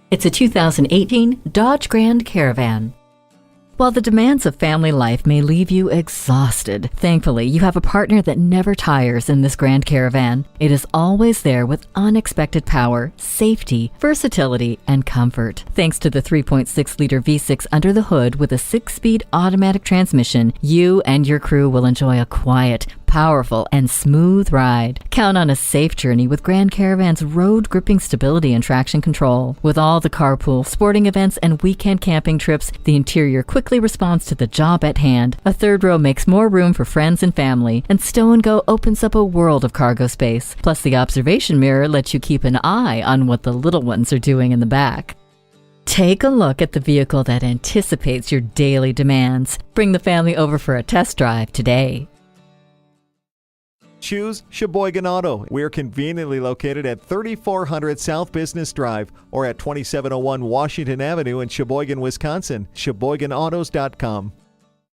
It's a 2018 Dodge Grand Caravan. While the demands of family life may leave you exhausted, thankfully you have a partner that never tires in this Grand Caravan. It is always there with unexpected power, safety, versatility, and comfort. Thanks to the 3.6-liter V6 under the hood with a 6-speed automatic transmission, you and your crew will enjoy a quiet, powerful, and smooth ride. Count on a safe journey with Grand Caravan's road-gripping stability and traction control. With all the carpool, sporting events, and weekend camping trips, the interior quickly responds to the job at hand. A third row makes more room for friends and family, and Stow & Go opens up a world of cargo space. Plus, the observation mirror lets you keep an eye on what the little ones are doing in the back. Take a look at the vehicle that anticipates your daily demands. Bring the family over for a test drive today. Choose Sheboygan Auto. We're conveniently located at 3400 South Business Drive or at 2701 Washington Avenue in Sheboygan, Wisconsin. SheboyganAutos.com.